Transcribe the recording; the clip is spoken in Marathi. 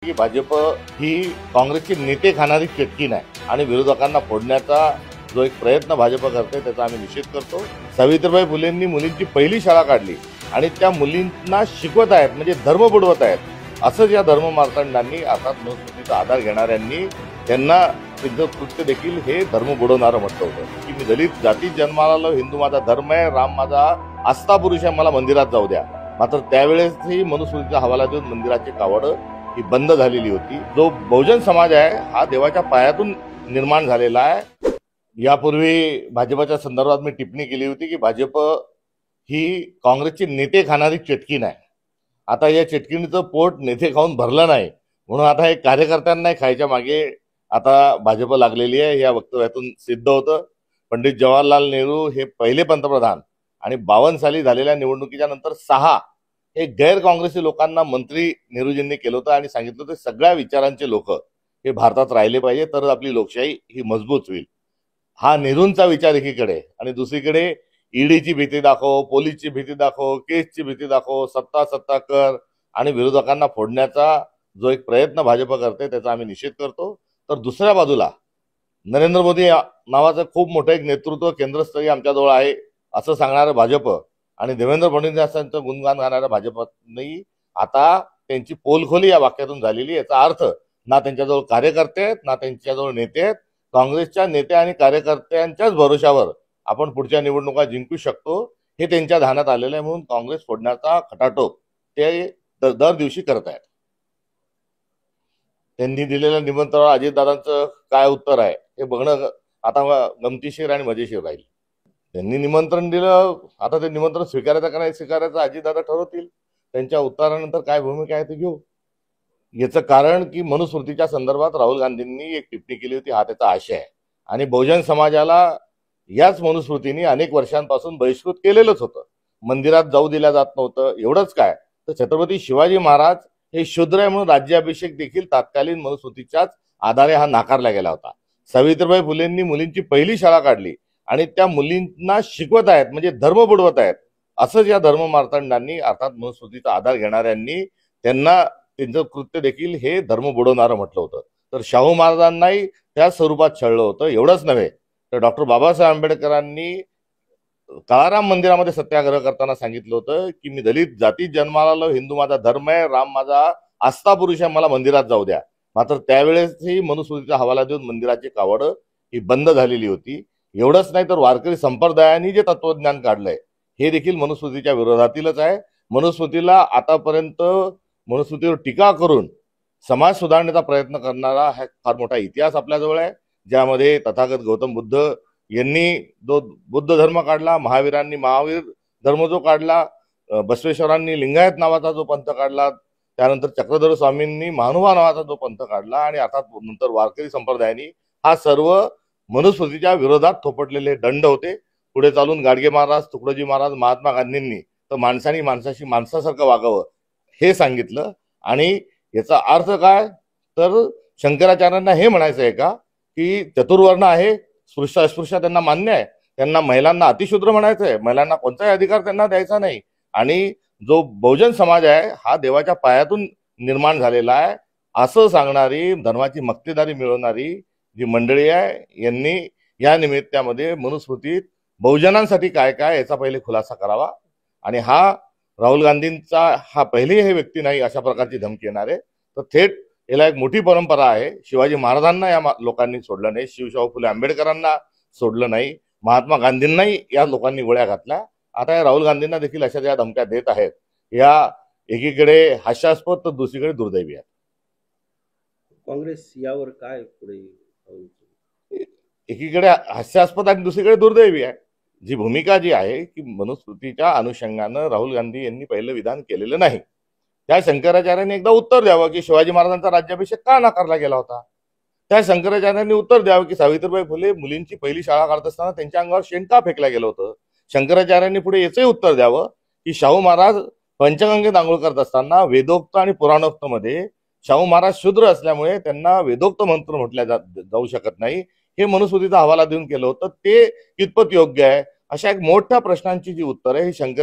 की भाजप ही काँग्रेसची नेते खाणारी चटकीन आहे आणि विरोधकांना फोडण्याचा जो एक प्रयत्न भाजप करते त्याचा आम्ही निषेध करतो। सावित्रीबाई फुलेंनी मुलींची पहिली शाळा काढली आणि त्या मुलींना शिकवत आहेत, म्हणजे धर्म बुडवत आहेत। असंच या धर्म मार्तंडांनी अर्थात मनुस्मृतीचा आधार घेणाऱ्यांनी त्यांना सिद्ध कृत्य देखील हे धर्म बुडवणारं म्हटलं होतं की मी दलित जातीत जन्माला आलो, हिंदू माझा धर्म आहे, राम माझा आस्था पुरुष आहे, मला मंदिरात जाऊ द्या। मात्र त्यावेळेसही मनुस्मृतीचा हवाला देऊन मंदिराची कावड ही बंद झालेली होती। जो बहुजन समाज आहे हा देवाच्या पायातून निर्माण झालेला आहे। यापूर्वी भाजपच्या संदर्भात मी टिप्पणी केली होती की भाजप ही काँग्रेसची नेते खाणारी चटकीन आहे। आता या चटकीनीचं पोट नेते खाऊन भरलं नाही, म्हणून आता हे कार्यकर्त्यांना खायच्या मागे आता भाजप लागलेली आहे। या वक्तव्यातून सिद्ध होतं। पंडित जवाहरलाल नेहरू हे पहिले पंतप्रधान आणि 52 साली झालेल्या निवडणुकीच्या नंतर 6 हे गैर काँग्रेसी लोकांना मंत्री नेहरूजींनी केलं होतं आणि सांगितलं होतं सगळ्या विचारांचे लोक हे भारतात राहिले पाहिजे तर आपली लोकशाही ही मजबूत होईल। हा नेहरूंचा विचार एकीकडे आणि दुसरीकडे ईडीची भीती दाखव, पोलीसची भीती दाखव, केसची भीती दाखव, सत्ता कर आणि विरोधकांना फोडण्याचा जो एक प्रयत्न भाजप करते त्याचा आम्ही निषेध करतो। तर दुसऱ्या बाजूला नरेंद्र मोदी नावाचं खूप मोठं एक नेतृत्व केंद्रस्तरीय आमच्याजवळ आहे असं सांगणारं भाजप आणि देवेंद्र फडणवीसांचं गुणगान गाणाऱ्या भाजपनी आता त्यांची पोलखोली या वाक्यातून झालेली। याचा अर्थ ना त्यांच्याजवळ कार्यकर्ते आहेत ना त्यांच्याजवळ नेते आहेत। काँग्रेसच्या नेते आणि कार्यकर्त्यांच्याच भरोशावर आपण पुढच्या निवडणुका जिंकू शकतो हे त्यांच्या ध्यानात आलेलं आहे, म्हणून काँग्रेस फोडण्याचा खटाटोप ते दर दिवशी करत आहेत। त्यांनी दिलेल्या निमंत्रणावर अजितदादांचं काय उत्तर आहे हे बघणं आता गमतीशीर आणि मजेशीर राहील। त्यांनी निमंत्रण दिलं, आता ते निमंत्रण स्वीकारायचं का नाही स्वीकारायचं अजितदादा ठरवतील। त्यांच्या उत्तरानंतर काय भूमिका आहे ते घेऊ। याचं कारण की मनुस्मृतीच्या संदर्भात राहुल गांधींनी एक टिप्पणी केली होती, हा त्याचा आशय आहे आणि बहुजन समाजाला याच मनुस्मृतीने अनेक वर्षांपासून बहिष्कृत केलेलंच होतं। मंदिरात जाऊ दिल्या जात नव्हतं। एवढंच काय तर छत्रपती शिवाजी महाराज हे शूद्र आहे म्हणून राज्याभिषेक देखील तत्कालीन मनुस्मृतीच्याच आधारे हा नाकारला गेला होता। सावित्रीबाई फुलेंनी मुलींची पहिली शाळा काढली आणि त्या मुलींना शिकवत आहेत, म्हणजे धर्म बुडवत आहेत। असंच या धर्म मार्तंडांनी अर्थात मनुस्मृतीचा आधार घेणाऱ्यांनी त्यांना त्यांचं कृत्य देखील हे धर्म बुडवणारं म्हटलं होतं। तर शाहू महाराजांनाही त्या स्वरूपात छळलं होतं। एवढंच नव्हे तर डॉक्टर बाबासाहेब आंबेडकरांनी काळाराम मंदिरामध्ये सत्याग्रह करताना सांगितलं होतं की मी दलित जातीत जन्माला आलो, हिंदू माझा धर्म आहे, राम माझा आस्था पुरुष आहे, मला मंदिरात जाऊ द्या। मात्र त्यावेळेसही मनुस्मृतीचा हवाला देऊन मंदिराची कावड ही बंद झालेली होती। एवढंच नाही तर वारकरी संप्रदायाने जे तत्वज्ञान काढलंय हे देखील मनुस्मृतीच्या विरोधातीलच आहे। मनुस्मृतीला आतापर्यंत मनुस्मृतीवर टीका करून समाज सुधारण्याचा प्रयत्न करणारा हा फार मोठा इतिहास आपल्याजवळ आहे, ज्यामध्ये तथागत गौतम बुद्ध यांनी जो बुद्ध धर्म काढला, महावीरांनी महावीर धर्म जो काढला, बसवेश्वरांनी लिंगायत नावाचा जो पंथ काढला, त्यानंतर चक्रधर स्वामींनी महानुभाव नावाचा जो पंथ काढला आणि अर्थात नंतर वारकरी संप्रदायाने हा सर्व मनुस्मृतीच्या विरोधात थोपटलेले दंड होते। पुढे चालून गाडगे महाराज, तुकडोजी महाराज, महात्मा गांधींनी तर माणसानी माणसाशी माणसासारखं वागावं हे सांगितलं। आणि याचा अर्थ काय तर शंकराचार्यांना हे म्हणायचं आहे का की चतुर्वर्ण आहे, स्पृश्य अस्पृश्य त्यांना मान्य आहे, त्यांना महिलांना अतिशूद्र म्हणायचं आहे, महिलांना कोणताही अधिकार त्यांना द्यायचा नाही। आणि जो बहुजन समाज आहे हा देवाच्या पायातून निर्माण झालेला आहे असं सांगणारी, धर्माची मक्तेदारी मिळवणारी जी मंडळी आहे यांनी या निमित्तामध्ये मनुस्मृतीत बहुजनांसाठी काय काय याचा पहिले खुलासा करावा। आणि हा राहुल गांधींचा हा पहिले हे व्यक्ती नाही अशा प्रकारची धमकी येणार आहे। तर थेट याला एक मोठी परंपरा आहे। शिवाजी महाराजांना या लोकांनी सोडलं नाही, शिवशाहू फुले आंबेडकरांना सोडलं नाही, महात्मा गांधींनाही या लोकांनी गोळ्या घातल्या। आता या राहुल गांधींना देखील अशा ज्या धमक्या देत आहेत या एकीकडे हास्यास्पद तर दुसरीकडे दुर्दैवी आहे। काँग्रेस यावर काय पुढे एकीकडे हास्यास्पद आणि दुसरीकडे दुर्दैवी आहे। जी भूमिका जी आहे की मनुस्मृतीच्या अनुषंगानं राहुल गांधी यांनी पहिलं विधान केलेलं नाही, त्या शंकराचार्यांनी एकदा उत्तर द्यावं की शिवाजी महाराजांचा राज्याभिषेक का नाकारला गेला होता। त्या शंकराचार्यांनी उत्तर द्यावं की सावित्रीबाई फुले मुलींची पहिली शाळा काढत असताना त्यांच्या अंगावर शेण का फेकलं गेलं होतं। शंकराचार्यांनी पुढे याचंही उत्तर द्यावं की शाहू महाराज पंचगंगेत आंघोळ करत असताना वेदोक्त आणि पुराणोक्त मध्ये शाहू महाराज शूद्र असल्यामुळे त्यांना वेदोक्त मंत्र म्हटल्या जाऊ शकत नाही हे मनुस्मृतीचा हवाला देऊन केलं होतं, ते कितपत योग्य आहे। अशा एक मोठ्या प्रश्नांची जी उत्तर आहे ही शंकर